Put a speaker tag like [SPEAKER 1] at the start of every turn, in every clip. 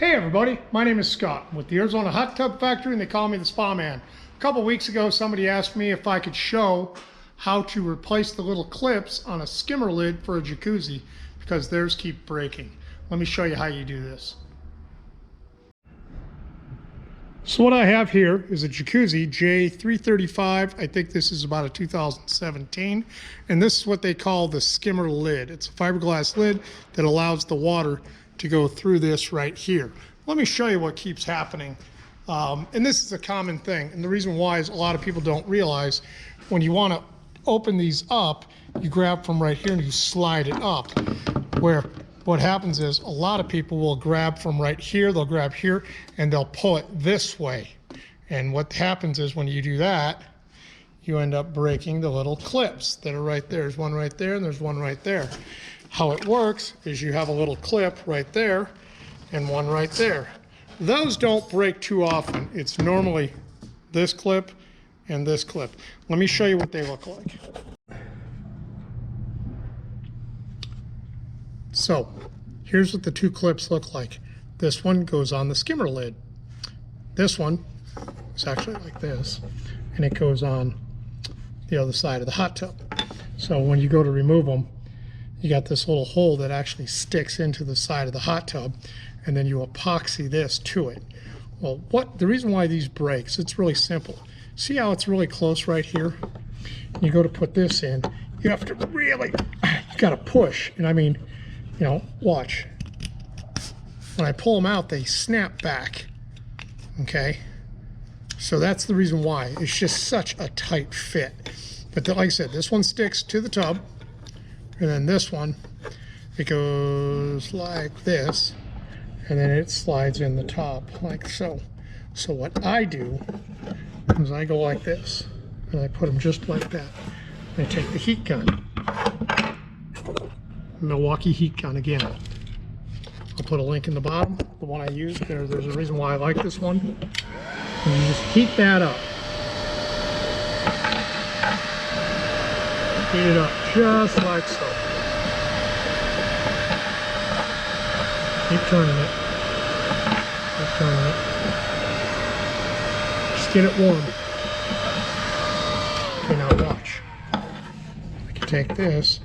[SPEAKER 1] Hey everybody, my name is Scott with the Arizona Hot Tub Factory and they call me the Spa Man. A couple weeks ago somebody asked me if I could show how to replace the little clips on a skimmer lid for a jacuzzi because theirs keep breaking. Let me show you how you do this. So what I have here is a Jacuzzi J335. I think this is about a 2017, and this is what they call the skimmer lid. It's a fiberglass lid that allows the water to go through this right here. Let me show you what keeps happening. And this is a common thing, and the reason why is a lot of people don't realize when you want to open these up, you grab from right here and you slide it up, where what happens is a lot of people will grab from right here, they'll grab here, and they'll pull it this way. And what happens is when you do that, you end up breaking the little clips that are right there. There's one right there and there's one right there. How it works is you have a little clip right there and one right there. Those don't break too often. It's normally this clip and this clip. Let me show you what they look like. So here's what the two clips look like. This one goes on the skimmer lid. This one is actually like this, and it goes on the other side of the hot tub. So when you go to remove them, you got this little hole that actually sticks into the side of the hot tub, and then you epoxy this to it. Well, the reason why these breaks, it's really simple. See how it's really close right here? You go to put this in, you have to really, you got to push, and I mean, you know, watch. When I pull them out, they snap back, okay? So that's the reason why. It's just such a tight fit. But like I said, this one sticks to the tub, and then this one, it goes like this, and then it slides in the top like so. So what I do is I go like this, and I put them just like that. And I take the heat gun, Milwaukee heat gun again. I'll put a link in the bottom, the one I use. There's a reason why I like this one. And you just heat that up. Heat it up just like so. Keep turning it. Keep turning it. Just get it warm. Okay, now watch. I can take this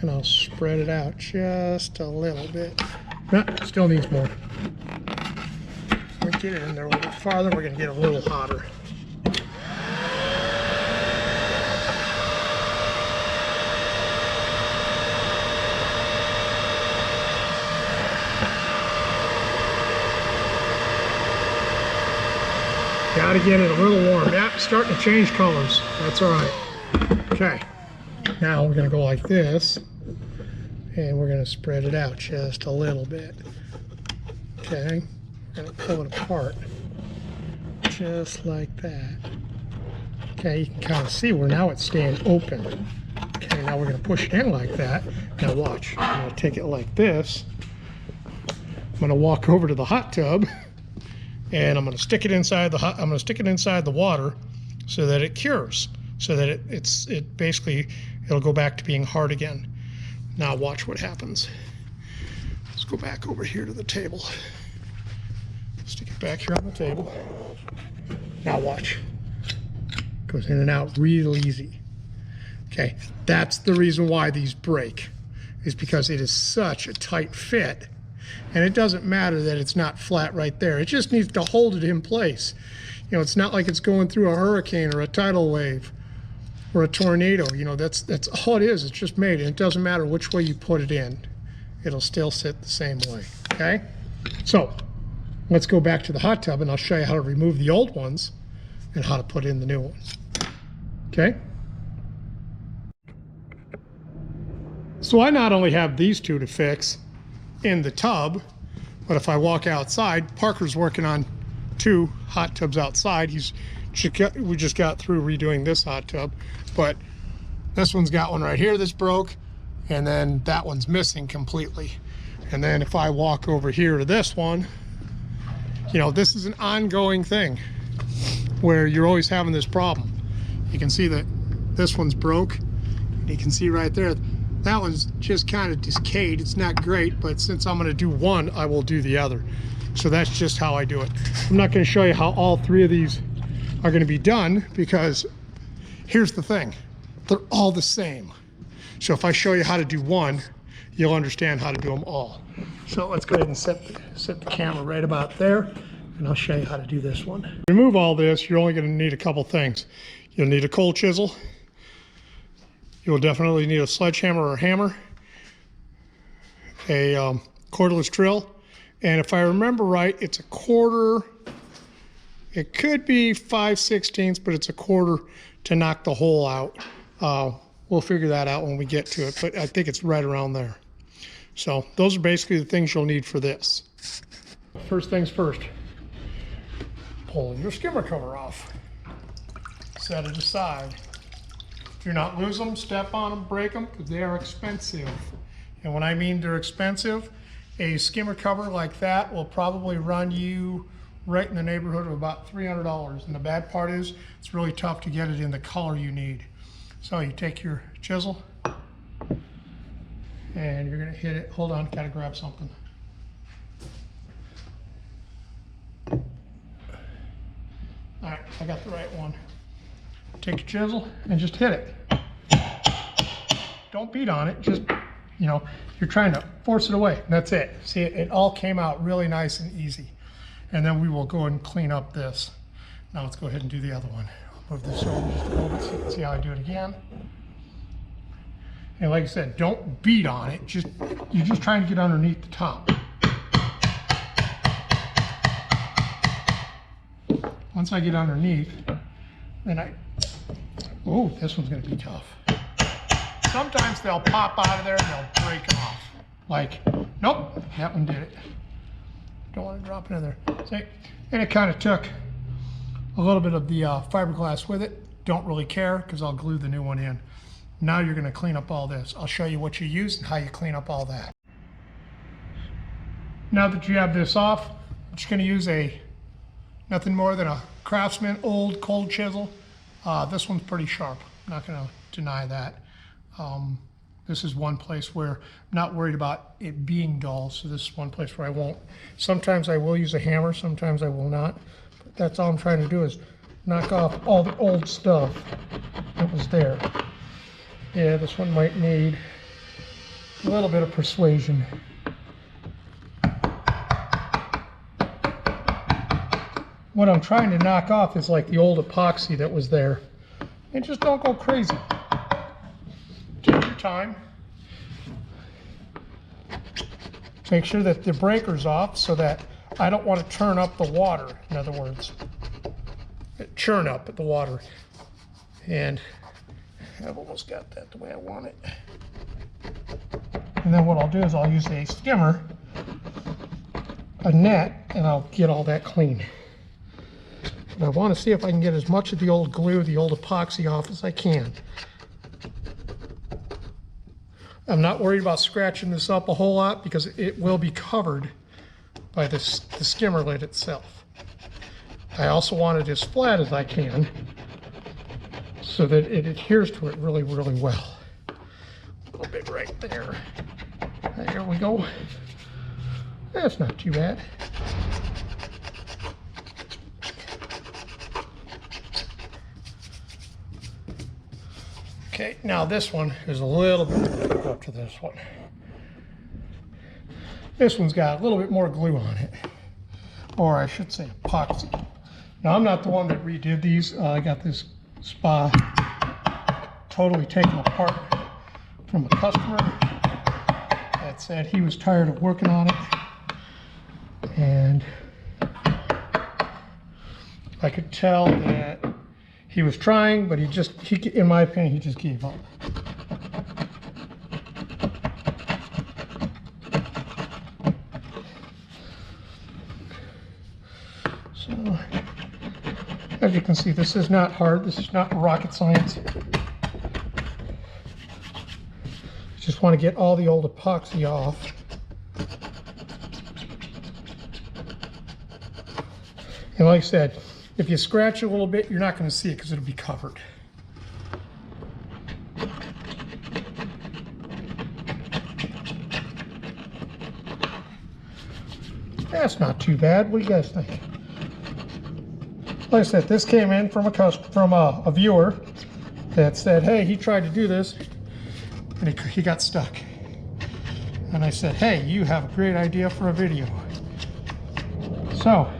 [SPEAKER 1] and I'll spread it out just a little bit. No, still needs more. We'll get it in there a little bit farther. We're going to get a little hotter. Got to get it a little warm. Yeah, starting to change colors. That's all right. Okay. Now we're going to go like this, and we're going to spread it out just a little bit. Okay. We're going to pull it apart just like that. Okay, you can kind of see where now it's staying open. Okay, now we're going to push it in like that. Now watch. I'm going to take it like this. I'm going to walk over to the hot tub, and I'm going to stick it inside the water so that it cures, so that it basically it'll go back to being hard again. Now watch what happens. Let's go back over here to the table. Stick it back here on the table. Now watch. Goes in and out real easy. Okay, that's the reason why these break, is because it is such a tight fit. And it doesn't matter that it's not flat right there. It just needs to hold it in place. You know, it's not like it's going through a hurricane or a tidal wave or a tornado. You know, that's all it is. It's just made, and it doesn't matter which way you put it in. It'll still sit the same way, okay? So let's go back to the hot tub, and I'll show you how to remove the old ones and how to put in the new ones, okay? So I not only have these two to fix in the tub, but if I walk outside, Parker's working on 2 hot tubs outside. We just got through redoing this hot tub, but this one's got one right here that's broke, and then that one's missing completely. And then if I walk over here to this one, you know, this is an ongoing thing where you're always having this problem. You can see that this one's broke. You can see right there, that one's just kind of decayed. It's not great, but since I'm going to do one, I will do the other. So that's just how I do it. I'm not going to show you how all 3 of these are going to be done, because here's the thing, they're all the same. So if I show you how to do one, you'll understand how to do them all. So let's go ahead and set the camera right about there, and I'll show you how to do this one. To remove all this, you're only going to need a couple things. You'll need a cold chisel. You'll definitely need a sledgehammer or a hammer, a cordless drill, and if I remember right, it's a quarter. It could be 5/16, but it's a quarter to knock the hole out. We'll figure that out when we get to it, but I think it's right around there. So those are basically the things you'll need for this. First things first, pull your skimmer cover off. Set it aside. Do not lose them, step on them, break them, because they are expensive. And when I mean they're expensive, a skimmer cover like that will probably run you right in the neighborhood of about $300. And the bad part is it's really tough to get it in the color you need. So you take your chisel and you're going to hit it. Hold on, gotta grab something. All right, I got the right one. Take your chisel and just hit it. Don't beat on it, just, you know, you're trying to force it away, and that's it. See, it all came out really nice and easy. And then we will go and clean up this. Now let's go ahead and do the other one. I'll move this over just a little bit so you can see how I do it again. And like I said, don't beat on it, you're just trying to get underneath the top. Once I get underneath, then oh, this one's gonna be tough. Sometimes they'll pop out of there and they'll break off. Like, nope, that one did it. Don't want to drop it in there. See? And it kind of took a little bit of the fiberglass with it. Don't really care, because I'll glue the new one in. Now you're going to clean up all this. I'll show you what you use and how you clean up all that. Now that you have this off, I'm just going to use nothing more than a Craftsman old cold chisel. This one's pretty sharp. I'm not going to deny that. This is one place where I'm not worried about it being dull, so this is one place where I won't. Sometimes I will use a hammer, sometimes I will not. But that's all I'm trying to do, is knock off all the old stuff that was there. Yeah, this one might need a little bit of persuasion. What I'm trying to knock off is like the old epoxy that was there. And just don't go crazy. Take your time. Make sure that the breaker's off, so that I don't want to turn up the water, in other words. Churn up the water. And I've almost got that the way I want it. And then what I'll do is I'll use a skimmer, a net, and I'll get all that clean. And I want to see if I can get as much of the old glue, the old epoxy off as I can. I'm not worried about scratching this up a whole lot, because it will be covered by the skimmer lid itself. I also want it as flat as I can, so that it adheres to it really, really well. A little bit right there. There we go. That's not too bad. Okay, now this one is a little bit different up to this one. This one's got a little bit more glue on it, or I should say epoxy. Now I'm not the one that redid these. I got this spa totally taken apart from a customer that said he was tired of working on it, and I could tell that he was trying, but he, in my opinion, he just gave up. So, as you can see, this is not hard. This is not rocket science. Just want to get all the old epoxy off. And like I said, if you scratch it a little bit, you're not going to see it because it'll be covered. That's not too bad. What do you guys think? Like I said, this came in from a viewer that said, hey, he tried to do this and he got stuck. And I said, hey, you have a great idea for a video. So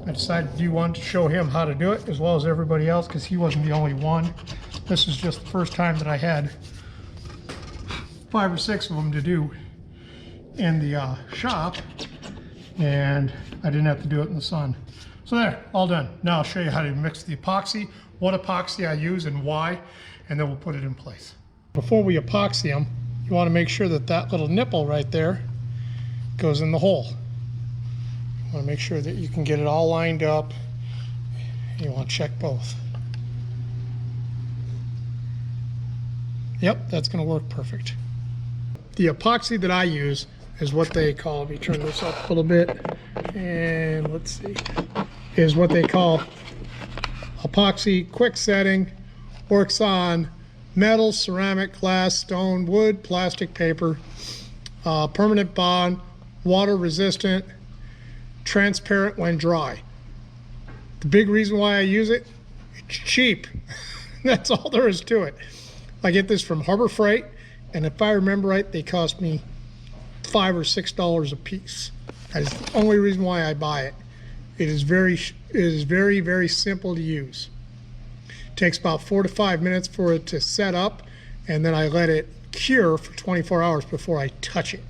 [SPEAKER 1] I decided to do one to show him how to do it as well as everybody else, because he wasn't the only one. This is just the first time that I had 5 or 6 of them to do in the shop, and I didn't have to do it in the sun. So there, all done. Now I'll show you how to mix the epoxy, what epoxy I use and why, and then we'll put it in place. Before we epoxy them, you want to make sure that that little nipple right there goes in the hole. You want to make sure that you can get it all lined up. You want to check both. Yep, that's going to work perfect. The epoxy that I use is what they call, let me turn this up a little bit, and let's see, is what they call epoxy quick setting. Works on metal, ceramic, glass, stone, wood, plastic, paper, permanent bond, water resistant, transparent when dry. The big reason why I use it, it's cheap. That's all there is to it. I get this from Harbor Freight, and if I remember right, they cost me $5 or $6 a piece. That is the only reason why I buy it. It is very, very simple to use. It takes about 4 to 5 minutes for it to set up, and then I let it cure for 24 hours before I touch it.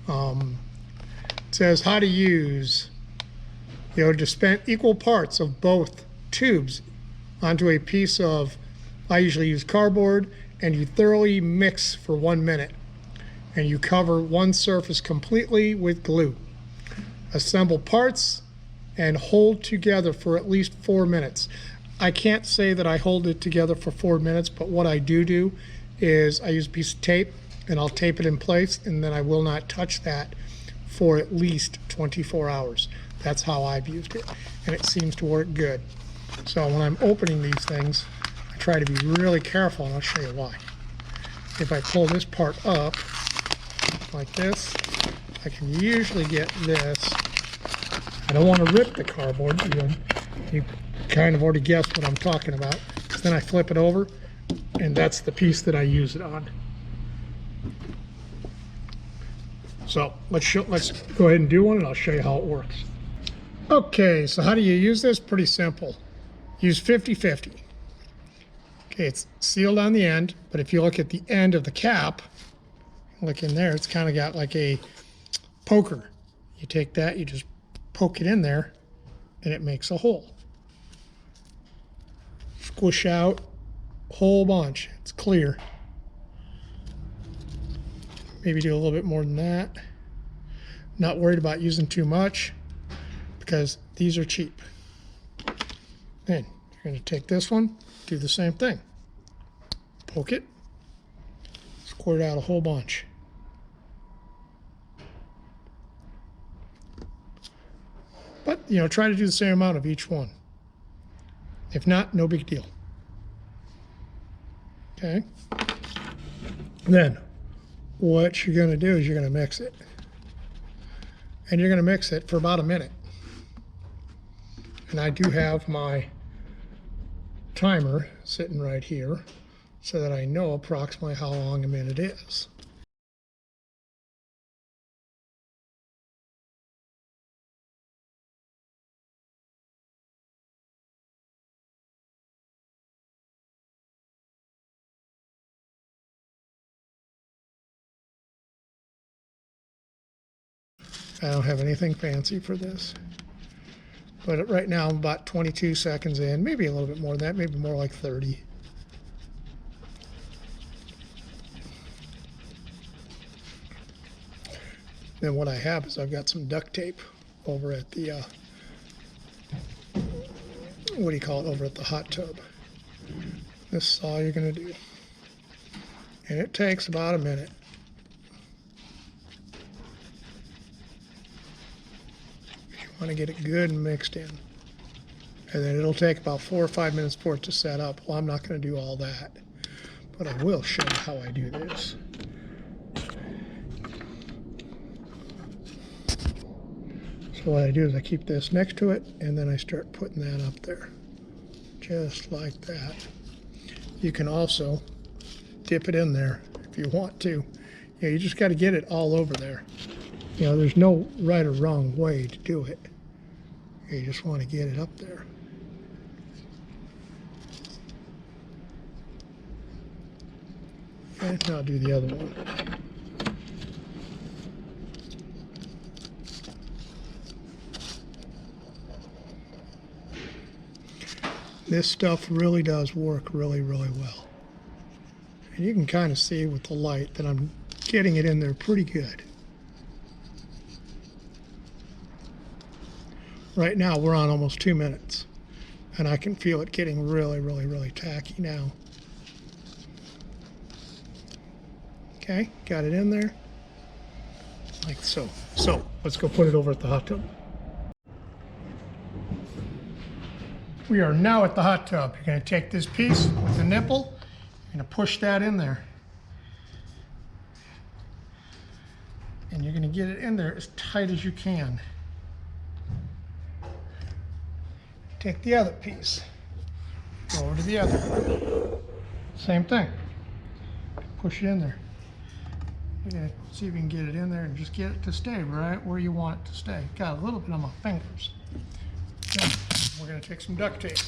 [SPEAKER 1] It says how to use, dispense equal parts of both tubes onto a piece of, I usually use cardboard, and you thoroughly mix for 1 minute. And you cover one surface completely with glue. Assemble parts and hold together for at least 4 minutes. I can't say that I hold it together for 4 minutes, but what I do is I use a piece of tape and I'll tape it in place, and then I will not touch that for at least 24 hours. That's how I've used it, and it seems to work good. So when I'm opening these things, I try to be really careful, and I'll show you why. If I pull this part up like this, I can usually get this. I don't want to rip the cardboard. You kind of already guessed what I'm talking about. Then I flip it over, and that's the piece that I use it on. So let's go ahead and do one, and I'll show you how it works. Okay, so how do you use this? Pretty simple. Use 50-50. Okay, it's sealed on the end, but if you look at the end of the cap, look in there, it's kind of got like a poker. You take that, you just poke it in there, and it makes a hole. Squish out a whole bunch. It's clear. Maybe do a little bit more than that. Not worried about using too much because these are cheap. Then you're going to take this one, do the same thing. Poke it, squirt out a whole bunch. But, try to do the same amount of each one. If not, no big deal. Okay? Then, what you're going to do is you're going to mix it. And you're going to mix it for about a minute. And I do have my timer sitting right here so that I know approximately how long a minute is. I don't have anything fancy for this. But right now I'm about 22 seconds in, maybe a little bit more than that, maybe more like 30. Then what I have is I've got some duct tape over at the, over at the hot tub. This is all you're going to do. And it takes about a minute. You want to get it good and mixed in. And then it'll take about 4 or 5 minutes for it to set up. Well, I'm not going to do all that. But I will show you how I do this. So what I do is I keep this next to it, and then I start putting that up there, just like that. You can also dip it in there if you want to. Yeah, you just got to get it all over there. You know, there's no right or wrong way to do it. You just want to get it up there. Okay, now I'll do the other one. This stuff really does work really, really well. And you can kind of see with the light that I'm getting it in there pretty good. Right now we're on almost 2 minutes, and I can feel it getting really, really, really tacky now. Okay, got it in there, like so. So let's go put it over at the hot tub. We are now at the hot tub. You're going to take this piece with the nipple, you're going to push that in there. And you're going to get it in there as tight as you can. Take the other piece, go over to the other one. Same thing. Push it in there. You're going to see if you can get it in there and just get it to stay right where you want it to stay. Got a little bit on my fingers. Okay. We're going to take some duct tape.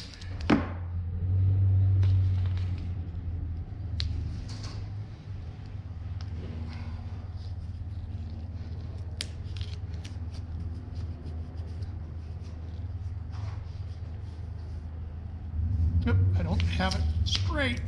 [SPEAKER 1] Oop, I don't have it straight.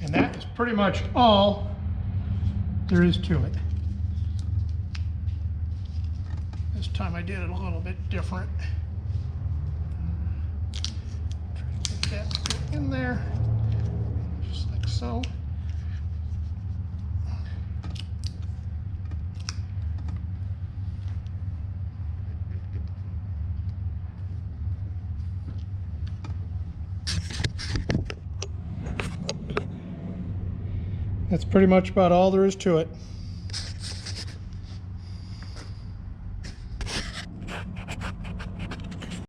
[SPEAKER 1] And that is pretty much all there is to it. This time I did it a little bit different. Try to get that in there, just like so. That's pretty much about all there is to it.